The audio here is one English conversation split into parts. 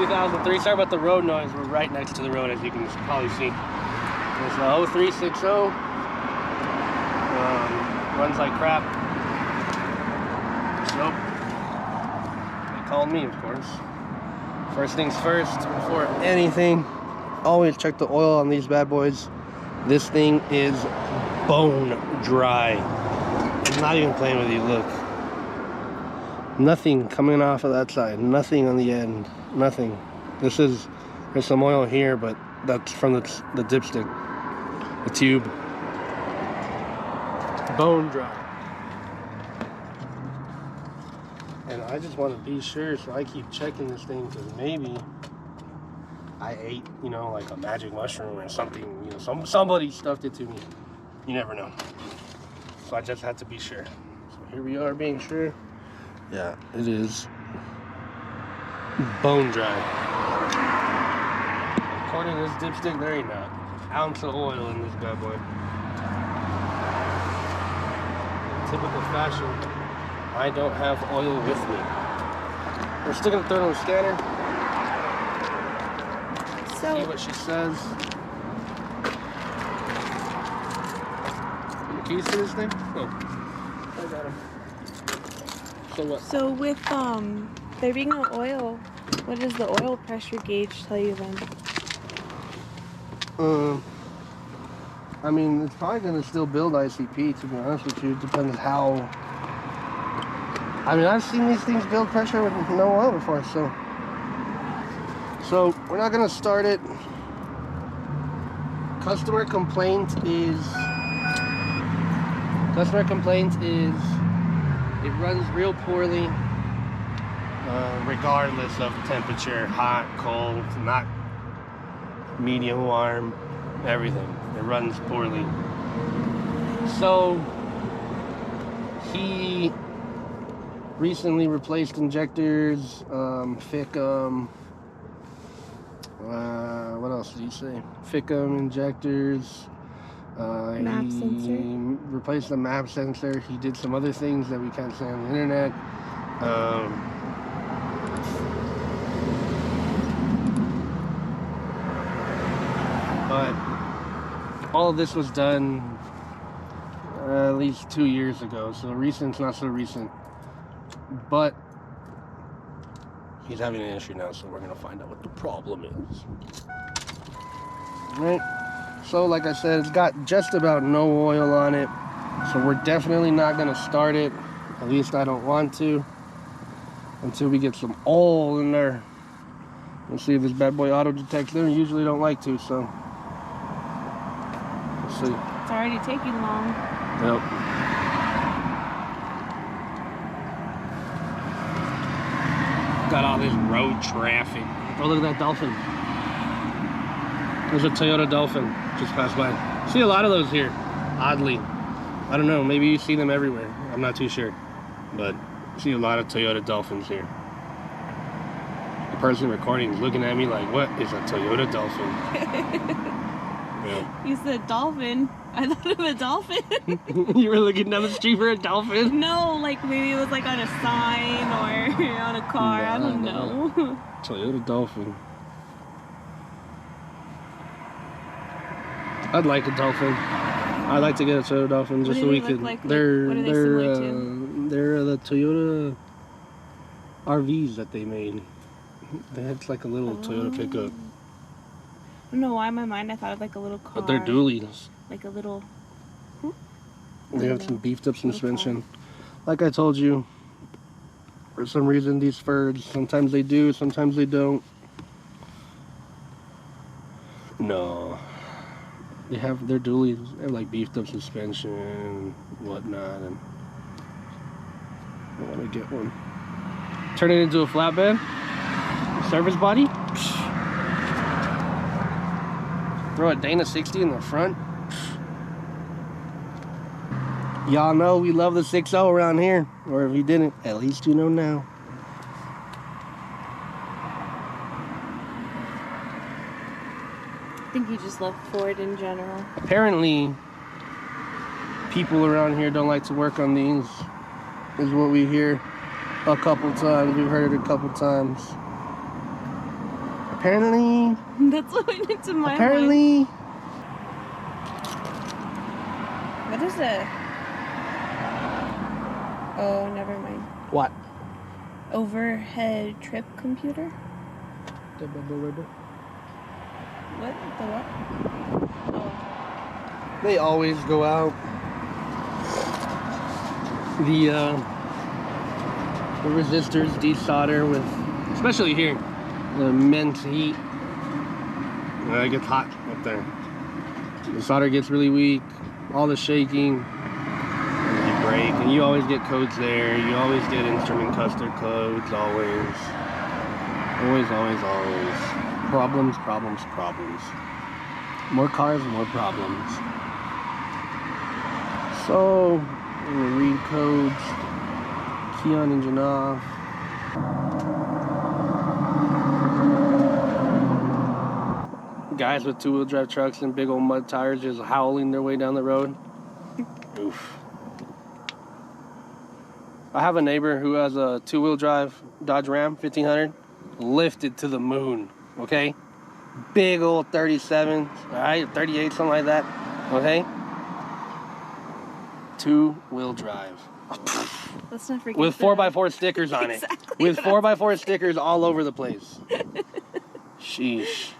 2003. Sorry about the road noise. We're right next to the road, as you can probably see. It's a 0360. Runs like crap. So, they called me, of course. First things first, before anything, always check the oil on these bad boys. This thing is bone dry. I'm not even playing with you, look. Nothing coming off of that side, nothing on the end, nothing. There's some oil here, but that's from the dipstick, the tube. Bone dry. And I just want to be sure, so I keep checking this thing, because maybe I ate, you know, like a magic mushroom or something, you know, somebody stuffed it to me. You never know. So I just had to be sure. So here we are being sure. Yeah, it is bone dry. According to this dipstick, there ain't not an ounce of oil in this bad boy. In typical fashion, I don't have oil with me. We're still gonna throw it on the scanner. So, see what she says. The keys to this thing? Oh, I got them. So what? So with there being no oil, what does the oil pressure gauge tell you then? I mean, it's probably gonna still build ICP, to be honest with you. It depends how. I mean, I've seen these things build pressure with no oil before, so we're not gonna start it. Customer complaint is it runs real poorly, regardless of temperature, hot, cold, not medium warm, everything. It runs poorly. So he recently replaced injectors, FICM. What else did he say? FICM injectors. Map sensor. Replaced the map sensor. He did some other things that we can't say on the internet. But all of this was done at least 2 years ago. So recent's not so recent. But he's having an issue now, so we're gonna find out what the problem is. Right? So like I said, it's got just about no oil on it. So we're definitely not gonna start it. At least I don't want to. Until we get some oil in there. Let's see if this bad boy auto detects. They usually don't like to, so. Let's see. It's already taking long. Yep. Got all this road traffic. Oh, look at that dolphin. There's a Toyota Dolphin just passed by. See a lot of those here, oddly. I don't know, maybe you see them everywhere. I'm not too sure. But I see a lot of Toyota Dolphins here. The person recording is looking at me like, what is a Toyota Dolphin? Yeah. You said dolphin. I thought of a dolphin. You were looking down the street for a dolphin? No, like maybe it was like on a sign or on a car. Nah, I don't know. Toyota Dolphin. I'd like a dolphin. I'd like to get a Toyota Dolphin just so we could. Like? They're What are they similar to? they're the Toyota RVs that they made. It's like a little Toyota pickup. I don't know why in my mind I thought of like a little car. But they're dualies. Like a little. They have some beefed up suspension. Like I told you, for some reason these Fords, sometimes they do, sometimes they don't. No. They're dualies. They have like beefed up suspension and whatnot, and I want to get one. Turn it into a flatbed. Service body. Throw a Dana 60 in the front. Y'all know we love the 6.0 around here. Or if you didn't, at least you know now. I think you just love Ford in general. Apparently, people around here don't like to work on these, is what we hear a couple times. We've heard it a couple times. Apparently. That's what went into my mind. Apparently. What is it? Oh, never mind. What? Overhead trip computer? What? The what? Oh. They always go out. The resistors desolder with, especially here, the immense heat. It gets hot up there. The solder gets really weak. All the shaking. And you break, and you always get codes there. You always get instrument cluster codes. Always. Always, always, always. Problems, problems, problems. More cars, more problems. So, I'm gonna read codes. Key on, engine off. Guys with two-wheel drive trucks and big old mud tires just howling their way down the road. Oof. I have a neighbor who has a two-wheel drive Dodge Ram 1500, lifted to the moon, okay? Big old 37, all right, 38, something like that, okay? Two-wheel drive. Let's not forget With 4x4 stickers on it. Exactly. With 4x4 stickers all over the place. Sheesh.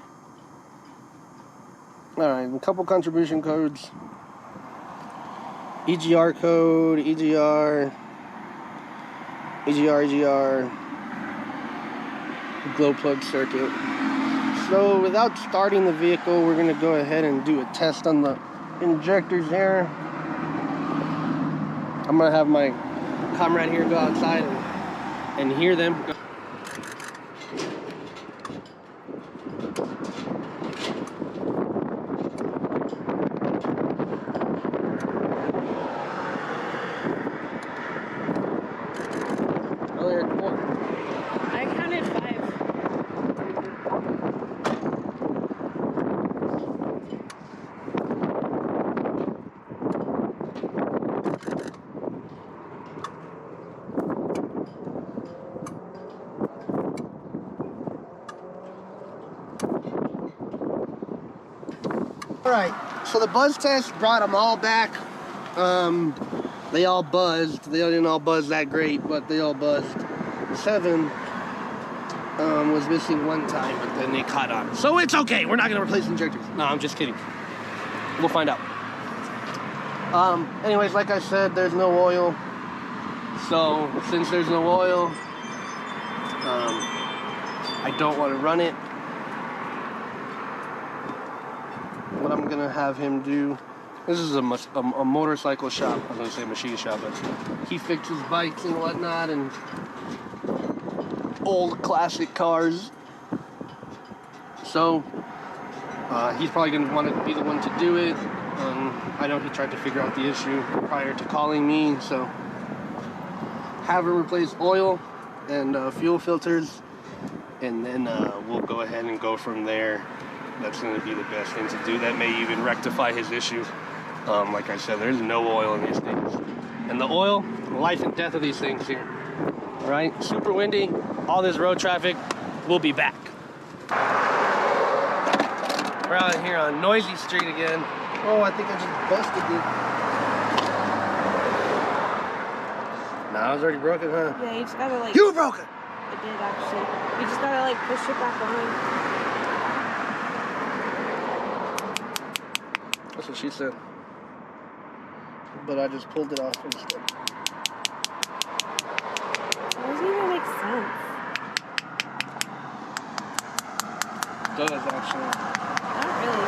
Alright, a couple contribution codes. EGR code, EGR, glow plug circuit. So without starting the vehicle, we're going to go ahead and do a test on the injectors here. I'm going to have my comrade here go outside and hear them. Oh, they're four. I counted 5. Alright, so the buzz test brought them all back. They all buzzed. They didn't all buzz that great, but they all buzzed. 7 was missing one time, but then they caught on. So it's okay. We're not going to replace injectors. No, I'm just kidding. We'll find out. Anyways, like I said, there's no oil. So since there's no oil, I don't want to run it. What I'm gonna have him do, this is a motorcycle shop, I was gonna say machine shop, but he fixes bikes and whatnot and old classic cars. So he's probably gonna want to be the one to do it. I know he tried to figure out the issue prior to calling me, so have him replace oil and fuel filters, and then we'll go ahead and go from there. That's going to be the best thing to do. That may even rectify his issue. Like I said, there's no oil in these things. And the oil, the life and death of these things here. All right, super windy, all this road traffic. We'll be back. We're out here on Noisy Street again. Oh, I think I just busted it. Nah, it's already broken, huh? Yeah, you just gotta like... You broke it! I did actually. You just gotta like push it back on. That's what she said. But I just pulled it off instead. That doesn't even make sense. It does, actually. Not really.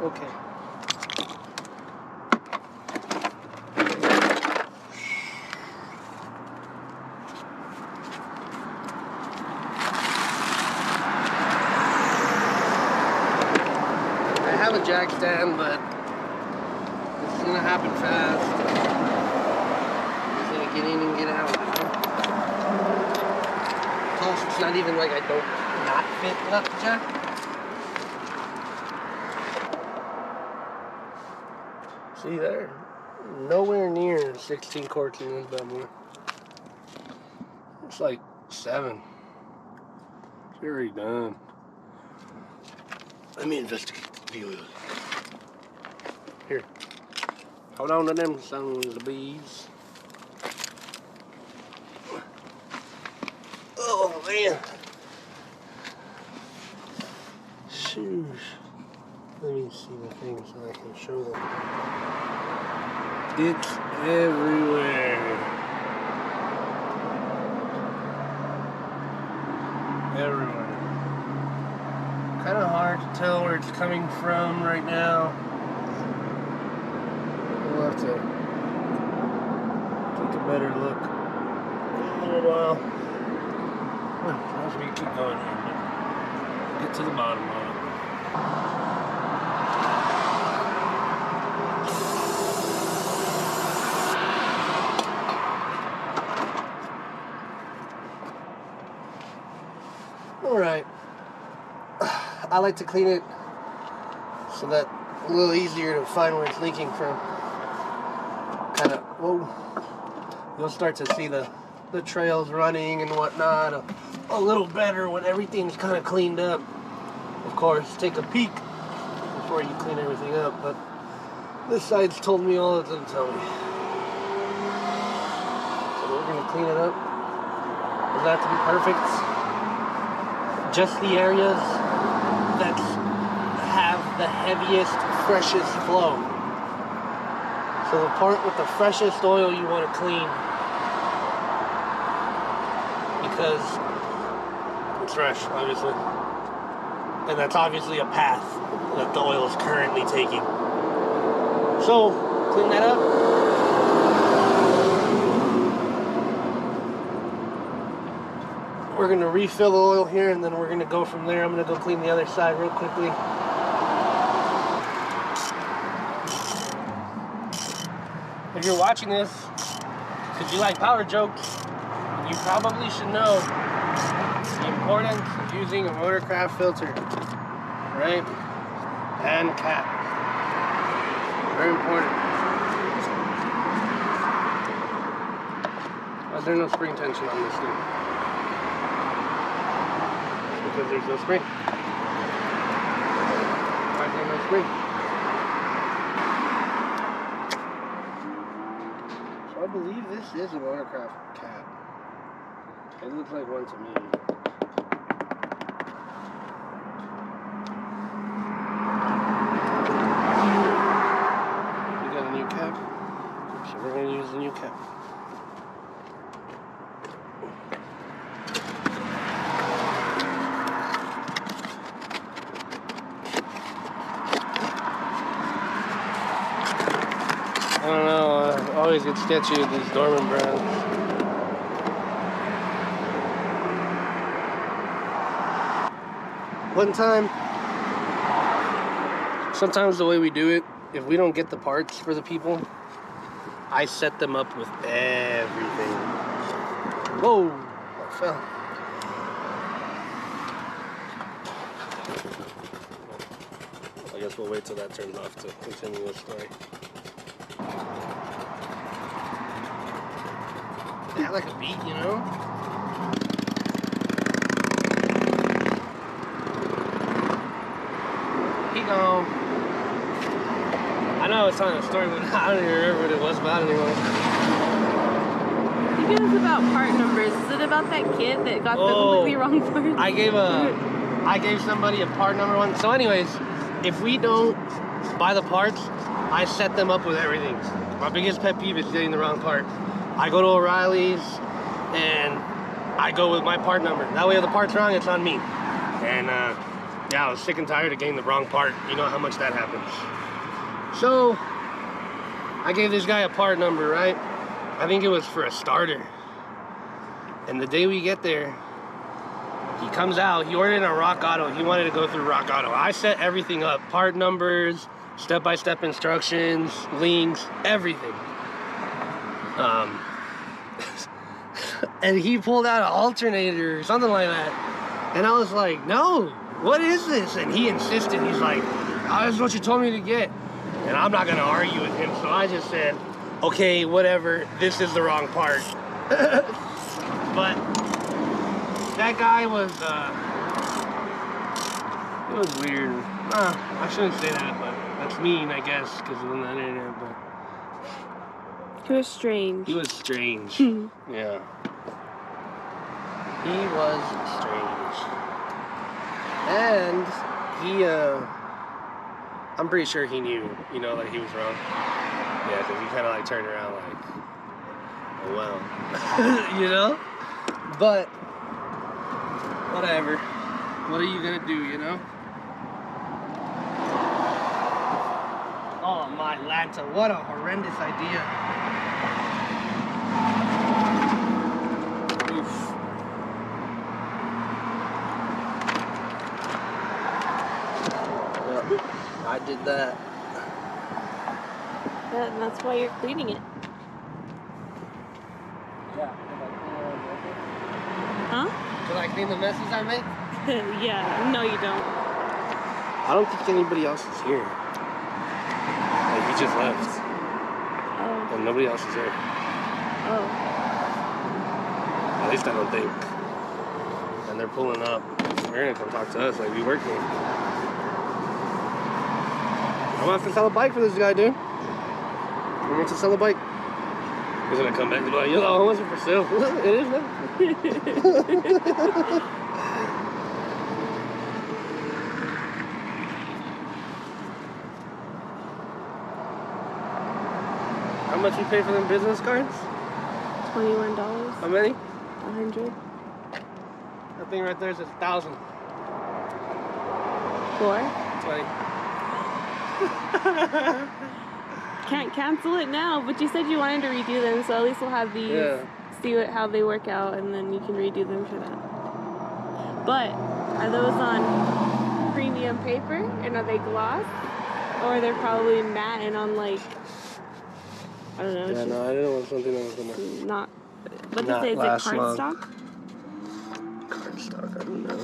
Okay. I have a jack stand, but it's gonna happen fast. It's gonna get in and get out. Plus, it's not even like I don't not fit without the jack. See there? Nowhere near 16 quarts in this bad boy. It's like 7. We're already done. Let me investigate the oil. Here. Hold on to them sons of bees. Oh man. Shoot. Let me see the thing so I can show them. It's everywhere. Everywhere. Kind of hard to tell where it's coming from right now. We'll have to take a better look in a little while. Well, as we keep going here, but get to the bottom of it. All right. I like to clean it so that a little easier to find where it's leaking from. Kind of, whoa. You'll start to see the trails running and whatnot a little better when everything's kind of cleaned up. Of course, take a peek before you clean everything up, but this side's told me all it doesn't tell me. So we're gonna clean it up. Does that have to be perfect? Just the areas that have the heaviest, freshest flow. So the part with the freshest oil you want to clean because it's fresh, obviously. And that's obviously a path that the oil is currently taking. So, clean that up. We're going to refill the oil here and then we're going to go from there. I'm going to go clean the other side real quickly. If you're watching this because you like power jokes, you probably should know the importance of using a motorcraft filter, right? And cap. Very important. Why is there no spring tension on this thing? Because there's no spring. Why is there no spring? So I believe this is a motorcraft cap. It looks like one to me. We got a new cap, so we're going to use the new cap. I don't know, I always get sketchy with these Dorman brands. One time, sometimes the way we do it, if we don't get the parts for the people, I set them up with everything. Whoa, I fell. I guess we'll wait till that turns off to continue the story. They have like a beat, you know? He gone. I know it's on a story, but I don't even remember what it was about anymore. I think it was about part numbers. Is it about that kid that got the completely wrong parts? I gave somebody a part number one. So anyways, if we don't buy the parts, I set them up with everything. My biggest pet peeve is getting the wrong part. I go to O'Reilly's and I go with my part number. That way if the part's wrong, it's on me. And yeah, I was sick and tired of getting the wrong part. You know how much that happens. So I gave this guy a part number, right? I think it was for a starter. And the day we get there, he comes out, he ordered a Rock Auto. He wanted to go through Rock Auto. I set everything up, part numbers, step-by-step instructions, links, everything. And he pulled out an alternator or something like that. And I was like, no, what is this? And he insisted, he's like, oh, this is what you told me to get. And I'm not gonna argue with him, so I just said, okay, whatever, this is the wrong part. But that guy was It was weird. I shouldn't say that, but that's mean, I guess, because of the internet. But He was strange. he was strange. Yeah. He was strange. And he, I'm pretty sure he knew, that he was wrong. Yeah, because he kind of like turned around like, oh well. But, whatever. What are you gonna do, Oh, my Lanta, what a horrendous idea. Oof. Yep, I did that. Yeah, and that's why you're cleaning it. Yeah, Huh? Did I clean the messes I made? Yeah, no you don't. I don't think anybody else is here. Like, he just left. Oh. And nobody else is here. Oh. At least I don't think. And they're pulling up. They're gonna come talk to us like we work here. I'm gonna have to sell a bike for this guy, dude. I'm going to sell a bike. He's gonna come back and be like, yo, how much is it for sale? It is now. How much you pay for them business cards? $21. How many? 100. That thing right there says 1,000. 4. 20. Can't cancel it now, but you said you wanted to redo them, so at least we'll have these, see how they work out, and then you can redo them for that. But, are those on premium paper, and are they gloss? Or they're probably matte and on like, I don't know. Yeah, no, I didn't want something that was gonna... Not, what did they say, is it cardstock? Cardstock, I don't know.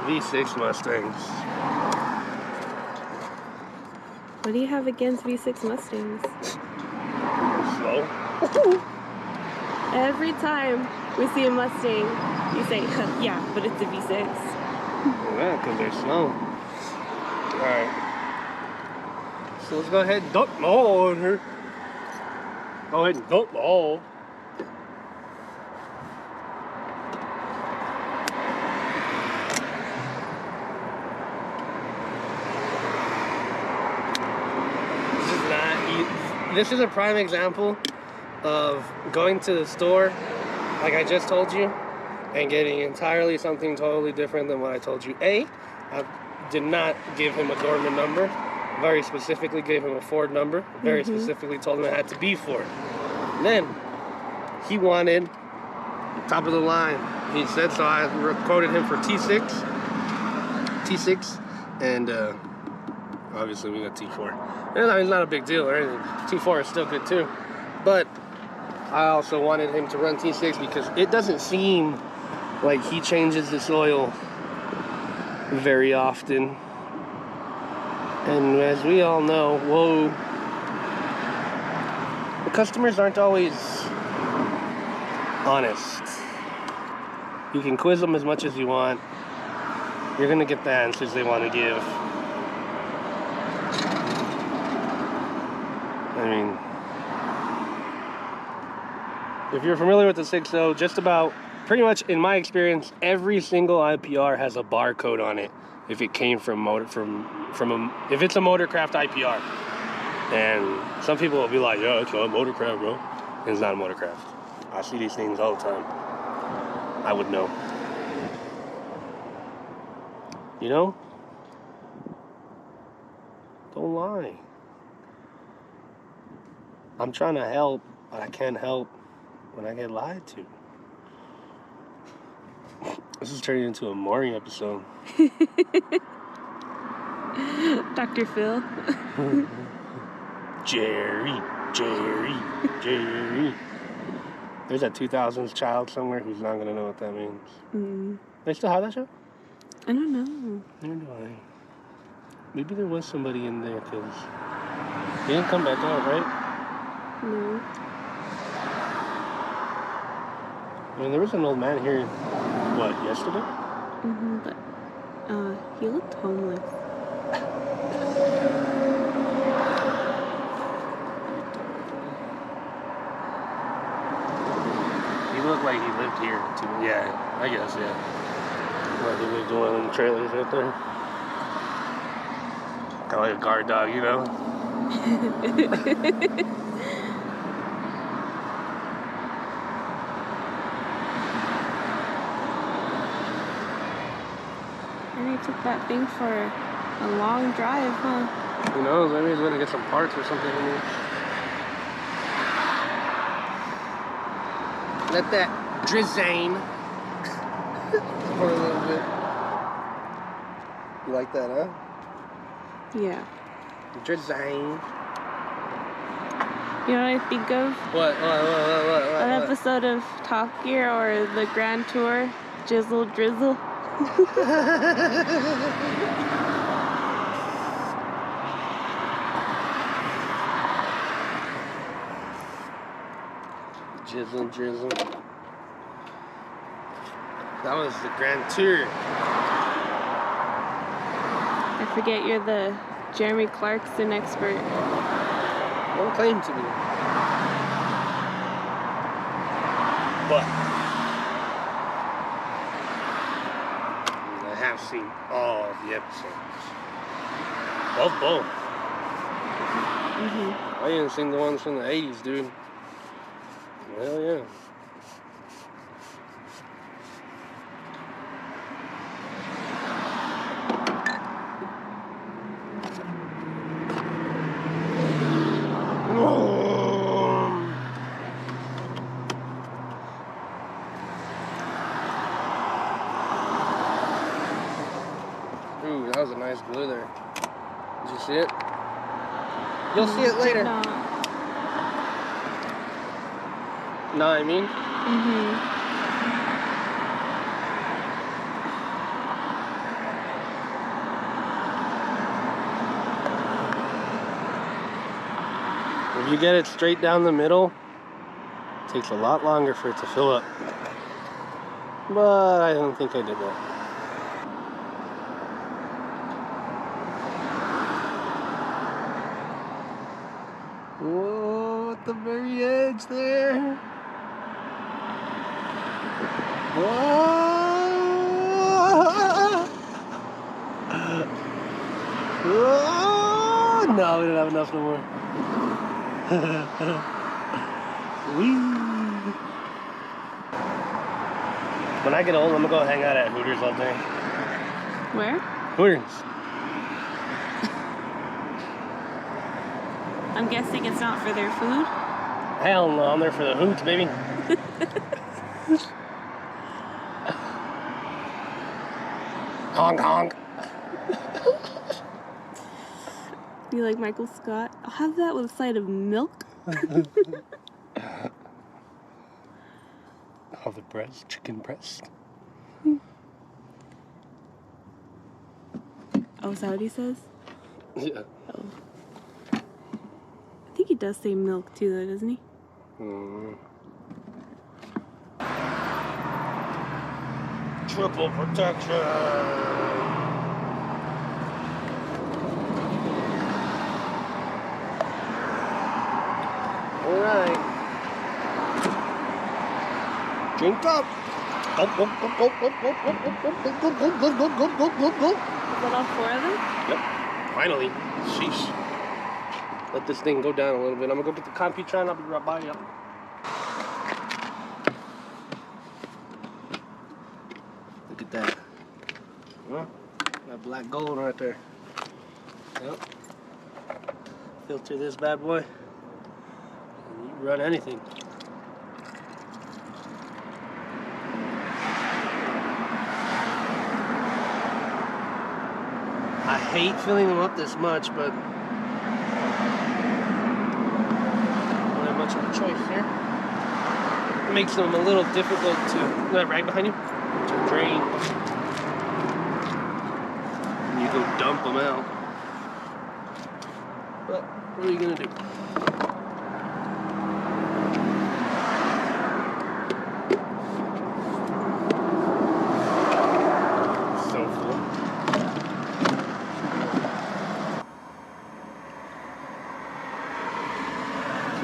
V6 Mustangs. What do you have against V6 Mustangs? Slow. Every time we see a Mustang, you say, yeah, but it's a V6. Yeah, because they're slow. Alright. So let's go ahead and dump them all in here. Go ahead and dump them all. This is a prime example of going to the store, like I just told you, and getting entirely something totally different than what I told you. I did not give him a Dorman number. Very specifically gave him a Ford number. Very specifically told him it had to be Ford. Then, he wanted top of the line. He said, so I quoted him for T6, and obviously we got T4. And I mean, it's not a big deal or anything. T4 is still good too. But I also wanted him to run T6 because it doesn't seem like he changes this oil very often. And as we all know, the customers aren't always honest. You can quiz them as much as you want. You're gonna get the answers they want to give. I mean, if you're familiar with the 6.0, just about, pretty much in my experience, every single IPR has a barcode on it if it came if it's a Motorcraft IPR. And some people will be like, yeah, it's not a Motorcraft, bro. And it's not a Motorcraft. I see these things all the time. I would know. You know? Don't lie. I'm trying to help, but I can't help when I get lied to. This is turning into a Maury episode. Dr. Phil. Jerry. There's a 2000s child somewhere who's not going to know what that means. They still have that show? I don't know. Neither do I. Maybe there was somebody in there, because he didn't come back out, right? No. mean, there was an old man here, what, yesterday? But he looked homeless. He looked like he lived here too. Yeah, I guess, yeah. Like he lived in one of the trailers right there. Kind of like a guard dog, you know? And he took that thing for a long drive, huh? Who knows? Maybe he's going to get some parts or something in here. Let that drizzane for a little bit. You like that, huh? Yeah. Drizzane. You know what I think of? What? An episode of Top Gear or the Grand Tour, Jizzle Drizzle. Jizzle drizzle. That was the Grand Tour. I forget you're the Jeremy Clarkson expert. Don't claim to be. But I have seen all of the episodes. Of both. I even seen the ones from the 80s, dude. Hell yeah. Ooh, that was a nice glue there. Did you see it? You'll see it later. No. Know what I mean? If you get it straight down the middle, it takes a lot longer for it to fill up. But I don't think I did that. Whoa, at the very edge there. Whoa. Whoa. No, we don't have enough no more. Wee. When I get old, I'm gonna go hang out at Hooters all day. Where? Hooters. I'm guessing it's not for their food. Hell no, I'm there for the hoots, baby. Honk honk. You like Michael Scott? I'll have that with a side of milk. Oh, the breast, chicken breast. Oh, is that what he says? Yeah. Oh. I think he does say milk too, though, doesn't he? Triple protection. All right. Drink up. Go, go, go, go, go, go, go, go, go, go, go, go, go, go, go, go, go, go. Is that all 4 of them? Yep. Finally. Sheesh. Let this thing go down a little bit. I'm gonna go get the Computron. I'll be right by you. Look at that. Huh? That black gold right there. Yep. Filter this bad boy. And you run anything. I hate filling them up this much, but I don't have much of a choice here. It makes them a little difficult to, that rag behind you, to drain. And you go dump them out. But what are you gonna do?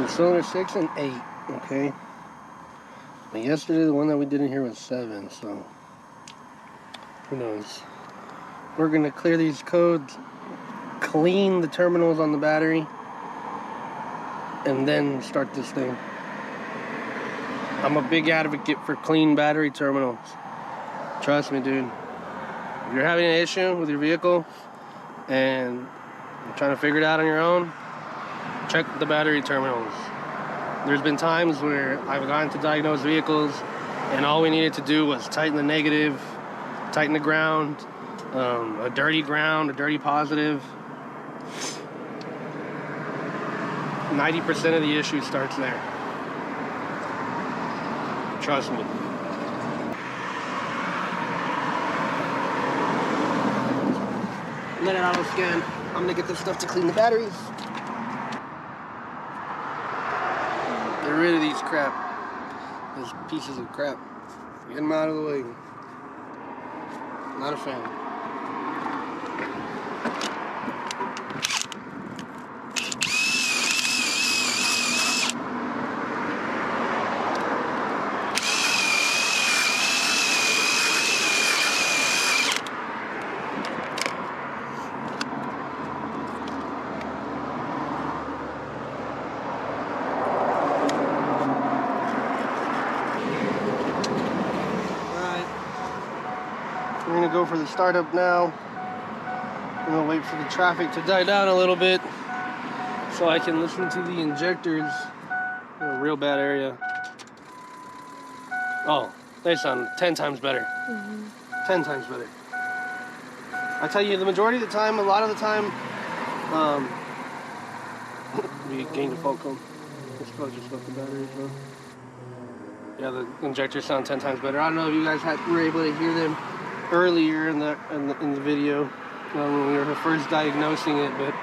cylinder 6 and 8, okay? But yesterday, the one that we did in here was 7, so who knows? We're gonna clear these codes, clean the terminals on the battery, and then start this thing. I'm a big advocate for clean battery terminals. Trust me, dude. If you're having an issue with your vehicle and you're trying to figure it out on your own, check the battery terminals. There's been times where I've gone to diagnose vehicles and all we needed to do was tighten the negative, tighten the ground, a dirty ground, a dirty positive. 90% of the issue starts there. Trust me. Let it auto scan. I'm gonna get this stuff to clean the batteries. Get rid of these crap. Those pieces of crap. Get them out of the way. Not a fan. We're gonna go for the startup now. I'm gonna wait for the traffic to die down a little bit so I can listen to the injectors. In a real bad area. Oh, they sound 10 times better. 10 times better. I tell you, the majority of the time, a lot of the time, we gained a fault code. It's probably just about the batteries, though. Yeah, the injectors sound 10 times better. I don't know if you guys were able to hear them earlier in the video when we were first diagnosing it, but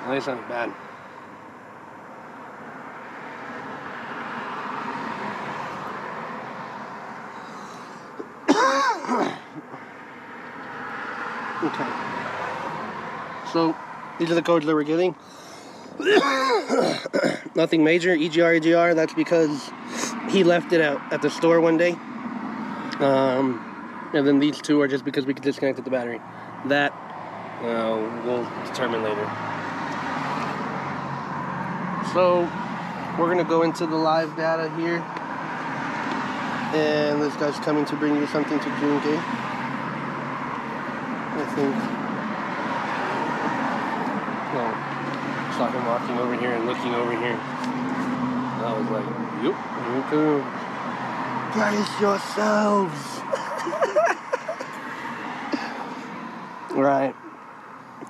they sounded bad. Okay. So these are the codes that we're getting. Nothing major. EGR, EGR. That's because he left it out at the store one day. And then these two are just because we disconnected the battery. That we'll determine later. So we're gonna go into the live data here, and this guy's coming to bring you something to drink, eh? I think. No, so I'm walking over here and looking over here. And I was like, "Yup, here it comes. Brace yourselves." Right.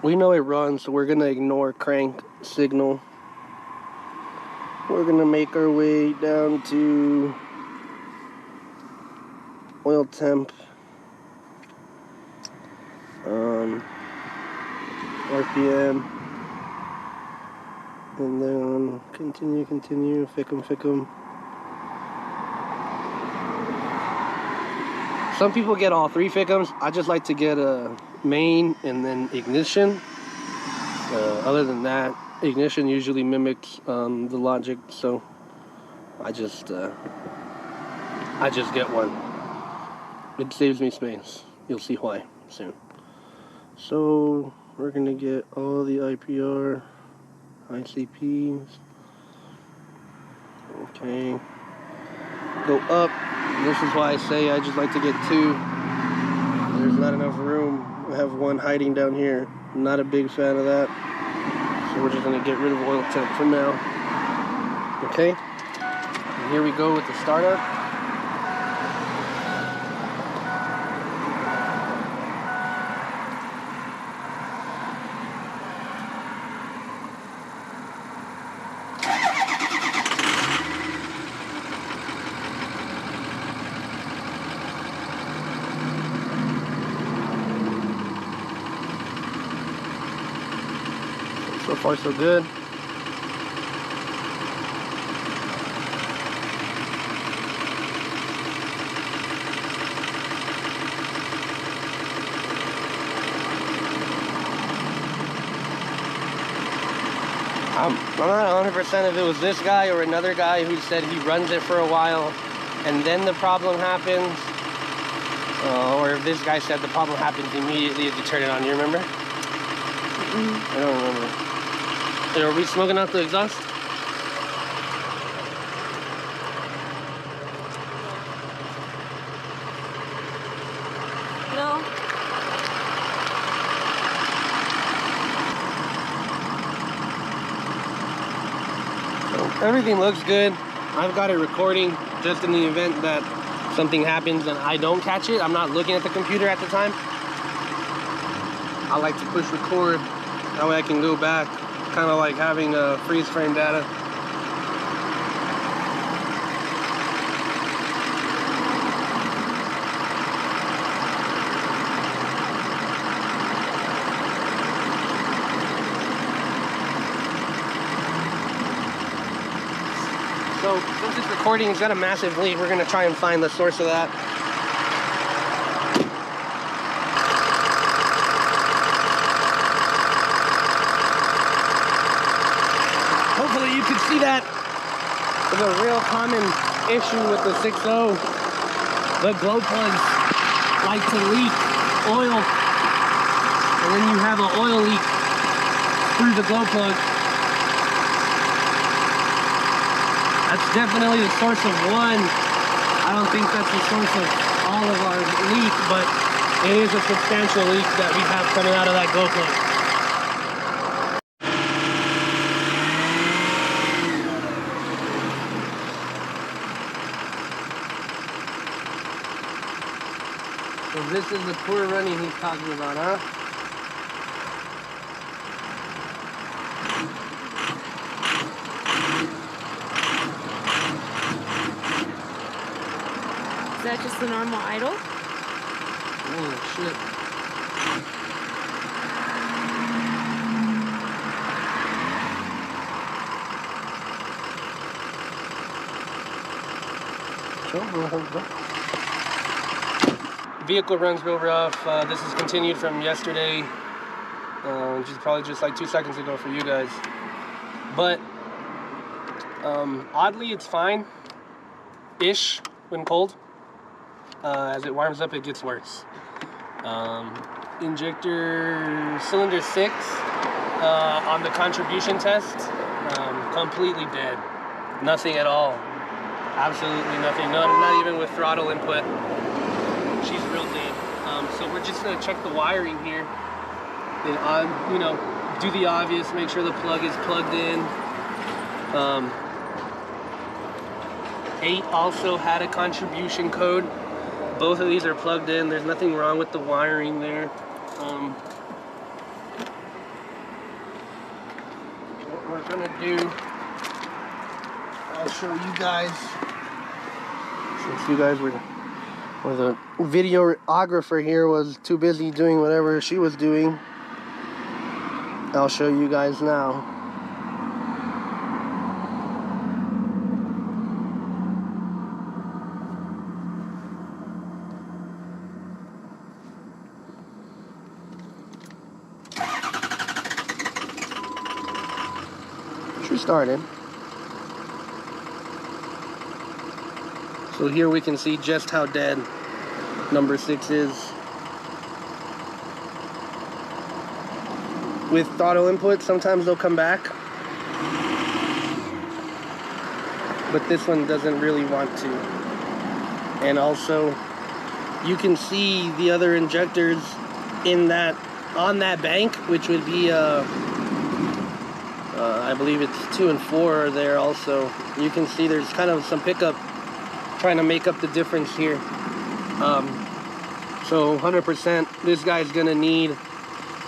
We know it runs, so we're gonna ignore crank signal. We're gonna make our way down to oil temp, RPM, and then continue, FICM. Some people get all 3 FICMs. I just like to get a main and then ignition. Other than that, ignition usually mimics the logic, so I just get one. It saves me space. You'll see why soon. So we're gonna get all the IPR, ICPs. Okay. Go up. This is why I say I just like to get 2. There's not enough room. I have one hiding down here. I'm not a big fan of that. So we're just gonna get rid of oil temp for now. Okay? And here we go with the startup. So far, so good. I'm not 100% if it was this guy or another guy who said he runs it for a while and then the problem happens. Or if this guy said the problem happens immediately if you turn it on. You remember? I don't remember. Hey, are we smoking out the exhaust? No. So everything looks good. I've got it recording just in the event that something happens and I don't catch it. I'm not looking at the computer at the time. I like to push record. That way I can go back. Kind of like having a freeze frame data. So since it's recording, it's got a massive leak. We're gonna try and find the source of that. Hopefully you can see that. It's a real common issue with the 6.0. The glow plugs like to leak oil, and then you have an oil leak through the glow plug. That's definitely the source of one. I don't think that's the source of all of our leak, but it is a substantial leak that we have coming out of that glow plug. So this is the poor running he's talking about, huh? Is that just the normal idle? Oh shit. Vehicle runs real rough. This is continued from yesterday, which is probably just like 2 seconds ago for you guys. But oddly, it's fine-ish when cold. As it warms up, it gets worse. Injector cylinder 6 on the contribution test, completely dead. Nothing at all. Absolutely nothing. Not even with throttle input. She's real dead. So we're just gonna check the wiring here. And you know, do the obvious, make sure the plug is plugged in. 8 also had a contribution code. Both of these are plugged in. There's nothing wrong with the wiring there. What we're gonna do, I'll show you guys. Since you guys were the videographer here was too busy doing whatever she was doing, I'll show you guys now. She started. So here we can see just how dead number 6 is. With throttle input, sometimes they'll come back. But this one doesn't really want to. And also, you can see the other injectors in that, on that bank, which would be, I believe it's 2 and 4 are there also. You can see there's kind of some pickup trying to make up the difference here. So 100%, this guy's gonna need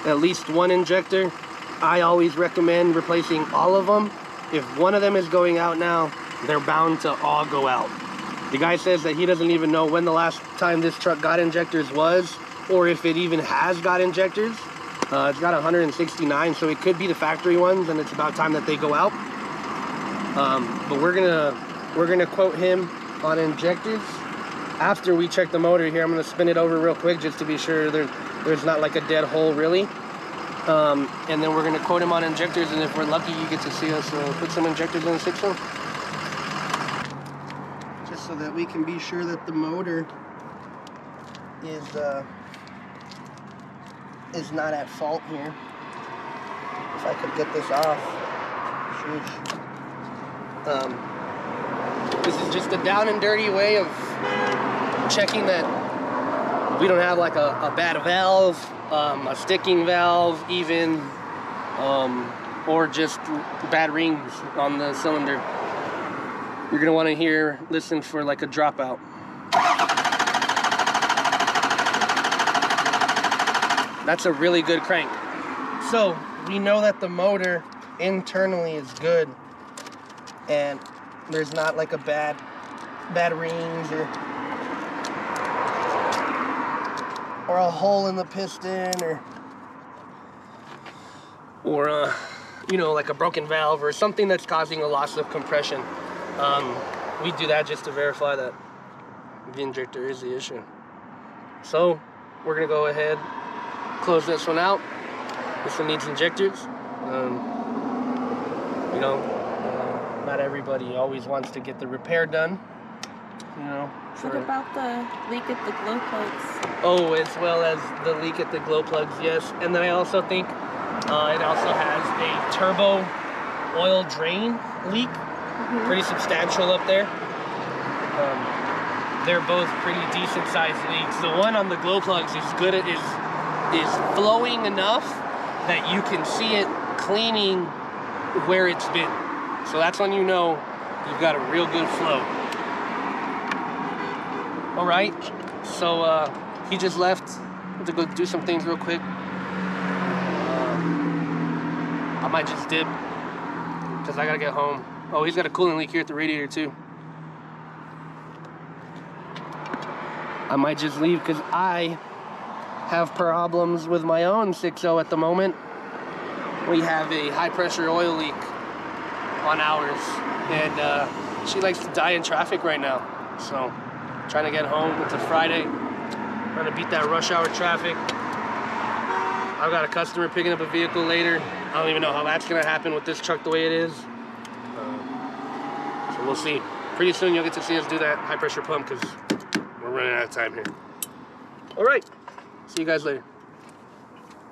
at least one injector. I always recommend replacing all of them. If one of them is going out now, they're bound to all go out. The guy says that he doesn't even know when the last time this truck got injectors was, or if it even has got injectors. It's got 169, so it could be the factory ones, and it's about time that they go out. But we're gonna quote him on injectors after we check the motor here. I'm gonna spin it over real quick just to be sure there's not like a dead hole really. And then we're gonna quote him on injectors, and if we're lucky, you get to see us put some injectors in the 6.0. Just so that we can be sure that the motor is not at fault here. If I could get this off. This is just a down and dirty way of checking that we don't have like a bad valve, a sticking valve even, or just bad rings on the cylinder. You're gonna want to listen for like a dropout. That's a really good crank. So we know that the motor internally is good, and there's not like a bad rings or a hole in the piston or you know, like a broken valve or something that's causing a loss of compression. We do that just to verify that the injector is the issue. So we're gonna go ahead, close this one out. This one needs injectors. You know, not everybody always wants to get the repair done. You know. What about the leak at the glow plugs? Oh, as well as the leak at the glow plugs, yes. And then I also think it also has a turbo oil drain leak. Pretty substantial up there. They're both pretty decent sized leaks. The one on the glow plugs is good. It is flowing enough that you can see it cleaning where it's been. So that's when you know you've got a real good flow. All right, so he just left. I have to go do some things real quick. I might just dip because I gotta get home. Oh, he's got a coolant leak here at the radiator too. I might just leave because I have problems with my own 6.0 at the moment. We have a high pressure oil leak on ours, and she likes to die in traffic right now. So trying to get home. It's a Friday. Trying to beat that rush hour traffic. I've got a customer picking up a vehicle later. I don't even know how that's gonna happen with this truck the way it is. So we'll see. Pretty soon you'll get to see us do that high pressure pump because we're running out of time here. All right, see you guys later.